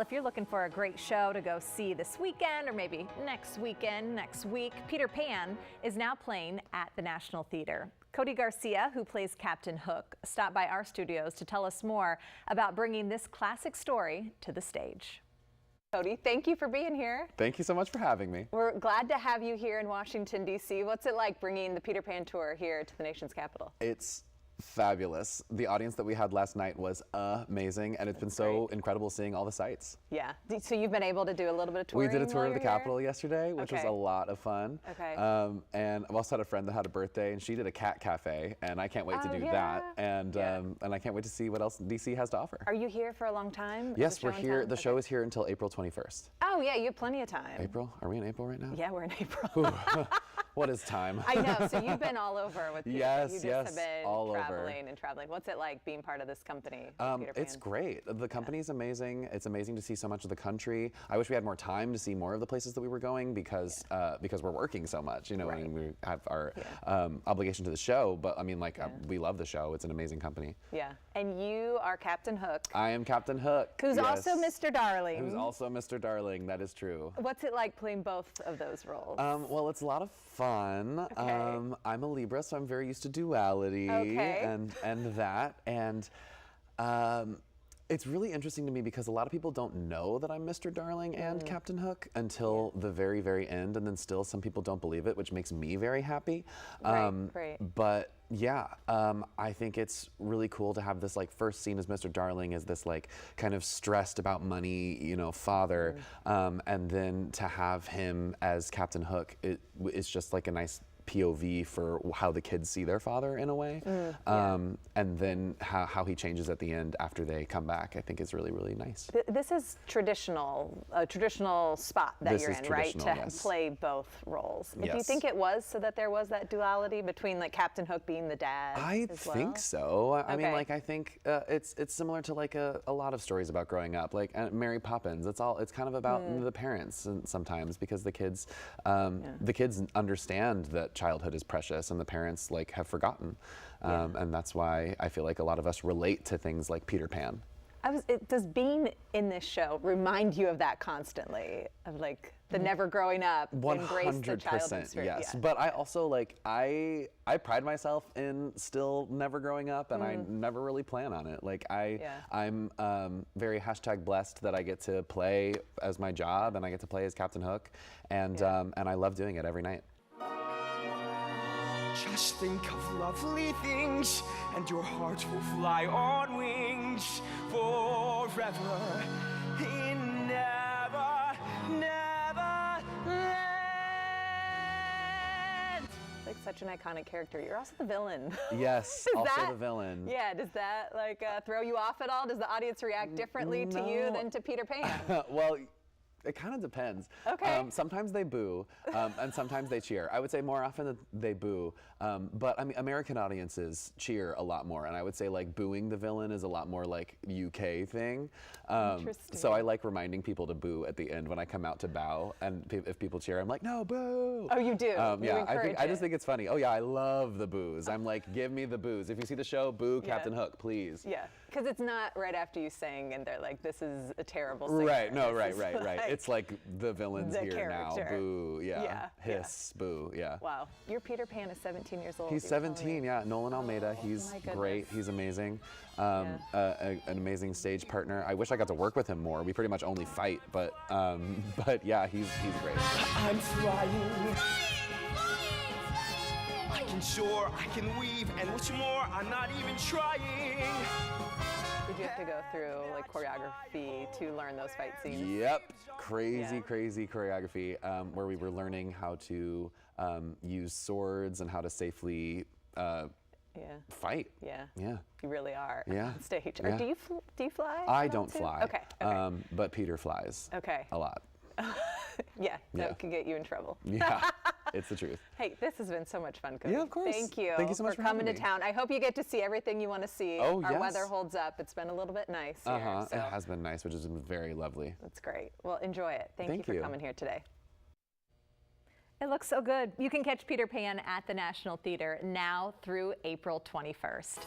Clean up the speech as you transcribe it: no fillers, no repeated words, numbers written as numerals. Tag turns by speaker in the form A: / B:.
A: Well, if you're looking for a great show to go see this weekend or maybe next weekend, next week, Peter Pan is now playing at the National Theater. Cody Garcia, who plays Captain Hook, stopped by our studios to tell us more about bringing this classic story to the stage. Cody, thank you for being here.
B: Thank you so much for having me.
A: We're glad to have you here in Washington, D.C. What's it like bringing the Peter Pan tour here to the nation's capital?
B: It's fabulous. The audience that we had last night was amazing, and it's been so incredible seeing all the sights.
A: Yeah. So you've been able to do a little bit of touring?
B: We did a tour of the
A: here?
B: Capitol yesterday, which was a lot of fun.
A: Okay.
B: And I've also had a friend that had a birthday, and she did a cat cafe, and I can't wait to do that. And I can't wait to see what else DC has to offer.
A: Are you here for a long time?
B: Yes, we're here. The show is here until April 21st.
A: Oh yeah, you have plenty of time.
B: April? Are we in April right now?
A: Yeah, we're in April.
B: What is time?
A: I know. So you've been all over with Peter.
B: Yes,
A: you just
B: yes,
A: have been
B: all
A: traveling and traveling. What's it like being part of this company?
B: It's great. The company's amazing. It's amazing to see so much of the country. I wish we had more time to see more of the places that we were going because we're working so much. You know, I mean, we have our obligation to the show, but I mean, like, we love the show. It's an amazing company.
A: Yeah. And you are Captain Hook.
B: I am Captain Hook.
A: Who's also Mr. Darling.
B: Who's also Mr. Darling. That is true.
A: What's it like playing both of those roles?
B: Well, it's a lot of fun.
A: Okay.
B: I'm a Libra, so I'm very used to duality and that. And it's really interesting to me because a lot of people don't know that I'm Mr. Darling and Captain Hook until the very, very end, and then still some people don't believe it, which makes me very happy.
A: Right.
B: But yeah, I think it's really cool to have this like first scene as Mr. Darling as this like kind of stressed about money, you know, father, and then to have him as Captain Hook, it's just like a nice POV for how the kids see their father in a way, and then how he changes at the end after they come back, I think is really, really nice.
A: This is a traditional spot that you're in, right? To play both roles. Do you think it was so that there was that duality between like Captain Hook being the dad?
B: I think so. I mean, like I think it's similar to like a lot of stories about growing up, like Mary Poppins. It's kind of about the parents and sometimes because the kids understand that childhood is precious and the parents like have forgotten, and that's why I feel like a lot of us relate to things like Peter Pan.
A: Does being in this show remind you of that constantly, of like the never growing up, embrace the childhood spirit?
B: Yes. But I also like I pride myself in still never growing up, and I never really plan on it. Like I'm very #blessed that I get to play as my job and I get to play as Captain Hook, and I love doing it every night.
C: Just think of lovely things, and your heart will fly on wings forever in never, never land.
A: Like such an iconic character. You're also the villain.
B: Yes, also the villain.
A: Yeah, does that like throw you off at all? Does the audience react differently to you than to Peter Pan?
B: Well, it kind of depends.
A: Okay.
B: Sometimes they boo, and sometimes they cheer. I would say more often that they boo, but I mean, American audiences cheer a lot more, and I would say like booing the villain is a lot more like UK thing.
A: Interesting.
B: So I like reminding people to boo at the end when I come out to bow, and if people cheer, I'm like, no, boo.
A: Oh, you do?
B: Yeah, I just think it's funny. Oh yeah, I love the boos. I'm like, give me the boos. If you see the show, boo Captain Hook, please.
A: Yeah, because it's not right after you sing and they're like, this is a terrible singer.
B: Right, no, right. It's like the villain's
A: the
B: here
A: character.
B: now, boo, hiss, boo,
A: Wow, your Peter Pan is 17 years old.
B: He's 17, Nolan Almeida, he's great, he's amazing, an amazing stage partner. I wish I got to work with him more. We pretty much only fight, but yeah, he's great.
C: I'm flying. I can soar, I can weave, and what's more, I'm not even trying.
A: Did you have to go through like choreography to learn those fight scenes?
B: Yep, crazy choreography where we were learning how to use swords and how to safely fight.
A: Yeah.
B: Yeah.
A: You really are on stage.
B: Yeah.
A: Do you fly?
B: I don't fly.
A: Okay.
B: But Peter flies.
A: Okay.
B: A lot.
A: That could get you in trouble.
B: Yeah, it's the truth.
A: Hey, this has been so much fun, Cody.
B: Yeah, of course.
A: Thank you.
B: Thank you so much for
A: coming to
B: having me.
A: town. I hope you get to see everything you want to see.
B: Oh,
A: Our weather holds up. It's been a little bit nice here. So
B: it has been nice, which has been very lovely.
A: that's great. Well, enjoy it. Thank you for coming here today. It looks so good. You can catch Peter Pan at the National Theater now through April 21st.